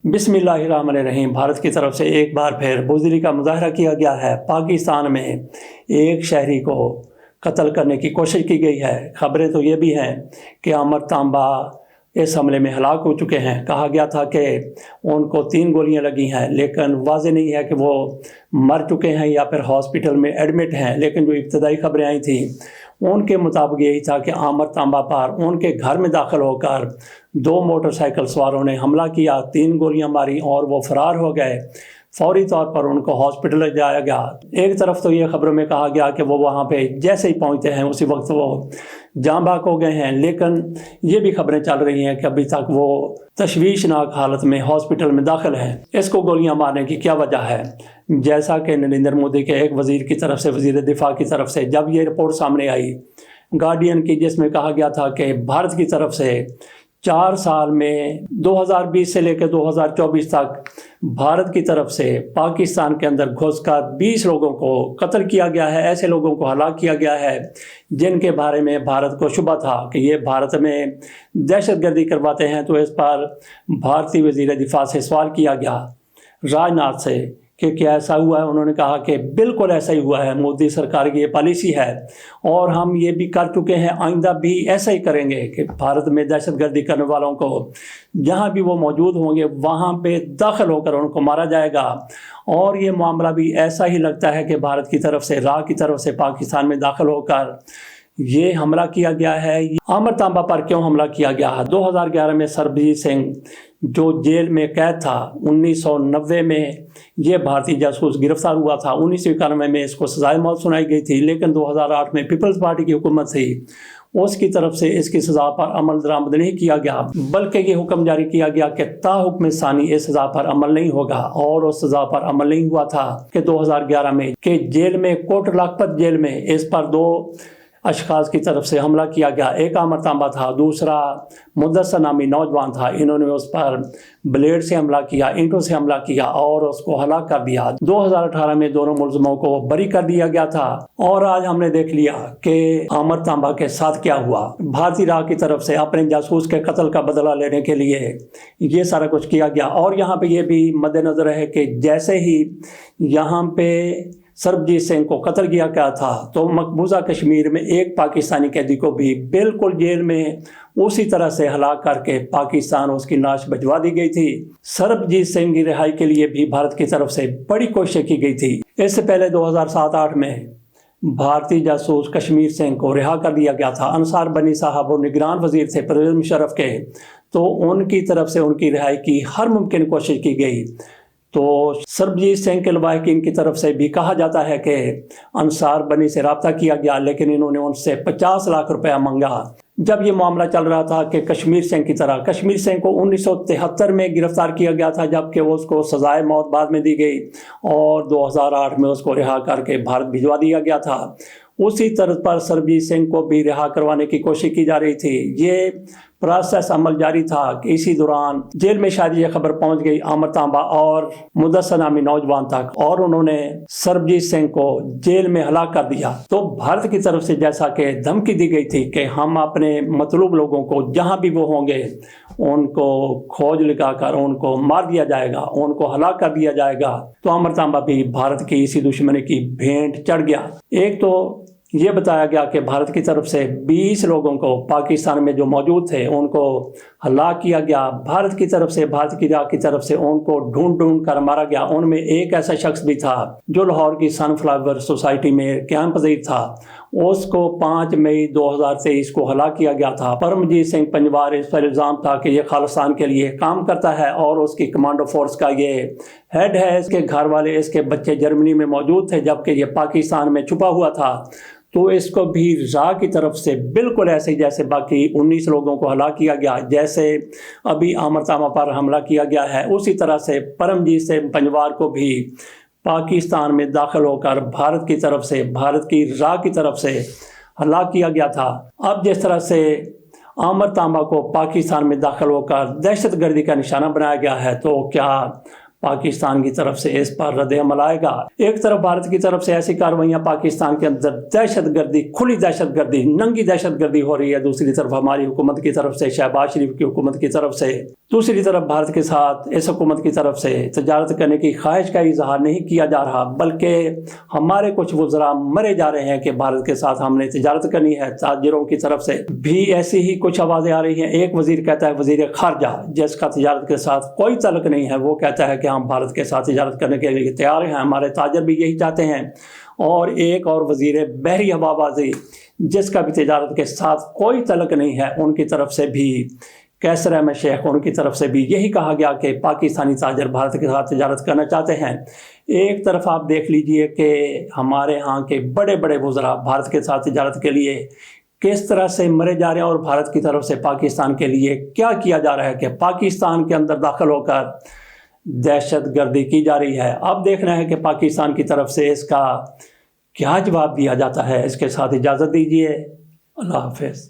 बिस्मिल्लाहिर्रहमानिर्रहीम। भारत की तरफ से एक बार फिर बुज़दिली का मुज़ाहरा किया गया है। पाकिस्तान में एक शहरी को कत्ल करने की कोशिश की गई है। खबरें तो ये भी हैं कि अमर तांबा इस हमले में हलाक हो चुके हैं। कहा गया था कि उनको 3 गोलियां लगी हैं, लेकिन वाज़ेह नहीं है कि वो मर चुके हैं या फिर हॉस्पिटल में एडमिट हैं। लेकिन जो इब्तदाई खबरें आई थी उनके मुताबिक यही था कि आमर तांबा पर उनके घर में दाखिल होकर 2 मोटरसाइकिल सवारों ने हमला किया, 3 गोलियां मारी और वो फरार हो गए। फौरी तौर पर उनको हॉस्पिटल ले जाया गया। एक तरफ तो ये खबरों में कहा गया कि वो वहाँ पे जैसे ही पहुँचते हैं उसी वक्त वो जाँ बाक हो गए हैं, लेकिन ये भी खबरें चल रही हैं कि अभी तक वो तशवीशनाक हालत में हॉस्पिटल में दाखिल हैं। इसको गोलियां मारने की क्या वजह है? जैसा कि नरेंद्र मोदी के एक वज़ीर की तरफ से, वज़ीर दिफा की तरफ से जब ये रिपोर्ट सामने आई गार्डियन की, जिसमें कहा गया था कि भारत की तरफ से 4 साल में 2020 से लेकर 2024 तक भारत की तरफ से पाकिस्तान के अंदर घुसकर 20 लोगों को कत्ल किया गया है। ऐसे लोगों को हलाक किया गया है जिनके बारे में भारत को शुबा था कि ये भारत में दहशतगर्दी करवाते हैं। तो इस पर भारतीय वज़ीर दिफा से सवाल किया गया राजनाथ से कि क्या ऐसा हुआ है। उन्होंने कहा कि बिल्कुल ऐसा ही हुआ है, मोदी सरकार की ये पॉलिसी है और हम ये भी कर चुके हैं, आइंदा भी ऐसा ही करेंगे कि भारत में दहशतगर्दी करने वालों को जहां भी वो मौजूद होंगे वहां पे दाखिल होकर उनको मारा जाएगा। और ये मामला भी ऐसा ही लगता है कि भारत की तरफ से, राह की तरफ से पाकिस्तान में दाखिल होकर ये हमला किया गया है। आमर तांबा पर क्यों हमला किया गया है? 2011 में सरबजीत सिंह जो जेल में कैद था, 1990 में ये भारतीय जासूस गिरफ्तार हुआ था। 1991 में इसको सजाए मौत सुनाई गई थी, लेकिन 2008 में पीपल्स पार्टी की हुकूमत थी, उसकी तरफ से इसकी सज़ा पर अमल दरामद नहीं किया गया, बल्कि ये हुक्म जारी किया गया कि ताहुक्म सानी इस सज़ा पर अमल नहीं होगा। और उस सज़ा पर अमल नहीं हुआ था कि 2011 में कि जेल में, कोट लखपत जेल में इस पर 2 अशखास की तरफ से हमला किया गया। एक आमर तांबा था, दूसरा मुद्दसर नामी नौजवान था। इन्होंने उस पर ब्लेड से हमला किया, ईंटों से हमला किया और उसको हलाक कर दिया। 2018 में दोनों मुलजमों को बरी कर दिया गया था। और आज हमने देख लिया कि आमर तांबा के साथ क्या हुआ। भारतीय राह की तरफ से अपने जासूस के कत्ल का बदला लेने के लिए ये सारा कुछ किया गया। और यहाँ पे ये भी मद्देनजर है कि जैसे ही यहाँ पे सरबजीत सिंह को कत्ल किया गया था तो मकबूजा कश्मीर में एक पाकिस्तानी कैदी को भी बिल्कुल जेल में उसी तरह से हलाक करके पाकिस्तान उसकी लाश भिजवा दी गई थी। सरबजीत सिंह की रिहाई के लिए भी भारत की तरफ से बड़ी कोशिश की गई थी। इससे पहले 2007-8 में भारतीय जासूस कश्मीर सिंह को रिहा कर दिया गया था। अंसार बनी साहब और निगरान वजीर थे परवेज़ मुशर्रफ के, तो उनकी तरफ से उनकी रिहाई की हर मुमकिन कोशिश की गई। तो सरबजीत सिंह के लवाहिकीन की तरफ से भी कहा जाता है कि अंसार बनी से रब्ता किया गया, लेकिन इन्होंने उनसे 50 लाख रुपया मांगा। जब ये मामला चल रहा था कि कश्मीर सिंह की तरह, कश्मीर सिंह को 1973 में गिरफ्तार किया गया था, जबकि उसको सजाए मौत बाद में दी गई और 2008 में उसको रिहा करके भारत भिजवा दिया गया था। उसी तरह पर सरबजीत सिंह को भी रिहा करवाने की कोशिश की जा रही थी। ये प्रोसेस अमल जारी था कि इसी दौरान जेल में शायद ये खबर पहुंच गई आमर तांबा और मुद्दसर नामी नौजवान तक, और उन्होंने सरबजीत सिंह को जेल में हलाक कर दिया। तो भारत की तरफ से जैसा कि धमकी दी गई थी कि हम अपने मतलूब लोगों को जहां भी वो होंगे उनको खोज लगाकर उनको मार दिया जाएगा, उनको हलाक कर दिया जाएगा, तो आमर तांबा भी भारत की इसी दुश्मनी की भेंट चढ़ गया। एक तो ये बताया गया कि भारत की तरफ से 20 लोगों को पाकिस्तान में जो मौजूद थे उनको हलाक किया गया। भारत की तरफ से, भारत की राह की तरफ से उनको ढूंढ ढूंढ कर मारा गया। उनमें एक ऐसा शख्स भी था जो लाहौर की सनफ्लावर सोसाइटी में क़याम पज़ीर था, उसको 5 मई 2023 को हलाक किया गया था। परमजीत सिंह पंजवार, इस पर इल्ज़ाम था कि ये खालिस्तान के लिए काम करता है और उसकी कमांडो फोर्स का ये हेड है। इसके घर वाले, इसके बच्चे जर्मनी में मौजूद थे जबकि ये पाकिस्तान में छुपा हुआ था। तो इसको भी राह की तरफ से बिल्कुल ऐसे जैसे बाकी 19 लोगों को हलाक किया गया, जैसे अभी आमर तांबा पर हमला किया गया है, उसी तरह से परमजीत सिंह पंजवार को भी पाकिस्तान में दाखिल होकर भारत की तरफ से, भारत की राह की तरफ से हलाक किया गया था। अब जिस तरह से आमर तांबा को पाकिस्तान में दाखिल होकर दहशतगर्दी का निशाना बनाया गया है, तो क्या पाकिस्तान की तरफ से इस पर रद्द अमल आएगा। एक तरफ भारत की तरफ से ऐसी कार्रवाइयाँ पाकिस्तान के अंदर दहशतगर्दी, खुली दहशतगर्दी, नंगी दहशतगर्दी हो रही है, दूसरी तरफ हमारी हुकूमत की तरफ से, शहबाज शरीफ की हुकूमत की तरफ से, दूसरी तरफ भारत के साथ इस हुकूमत की तरफ से तजारत करने की ख्वाहिश का इजहार नहीं किया जा रहा, बल्कि हमारे कुछ वज़रा मरे जा रहे हैं कि भारत के साथ हमने तजारत करनी है। ताजिरों की तरफ से भी ऐसी ही कुछ आवाज़ें आ रही हैं। एक वज़ीर कहता है, वज़ीर खारजा जिसका तजारत के साथ कोई तल्लुक नहीं है, वो कहता है कि हम भारत के साथ तजारत करने के लिए तैयार हैं, हमारे ताजर भी यही चाहते हैं। और एक और वज़ीर बहरी हवाबाजी जिसका भी तजारत के साथ कोई तल्लुक नहीं है, उनकी तरफ से भी कैसर अहमद शेख, उनकी तरफ से भी यही कहा गया कि पाकिस्तानी ताजर भारत के साथ तजारत करना चाहते हैं। एक तरफ आप देख लीजिए कि हमारे यहाँ के बड़े बड़े वज़रा भारत के साथ तजारत के लिए किस तरह से मरे जा रहे हैं, और भारत की तरफ से पाकिस्तान के लिए क्या किया जा रहा है कि पाकिस्तान के अंदर दाखिल होकर दहशतगर्दी की जा रही है। अब देखना है कि पाकिस्तान की तरफ से इसका क्या जवाब दिया जाता है। इसके साथ इजाज़त दीजिए, अल्लाह हाफ़िज़।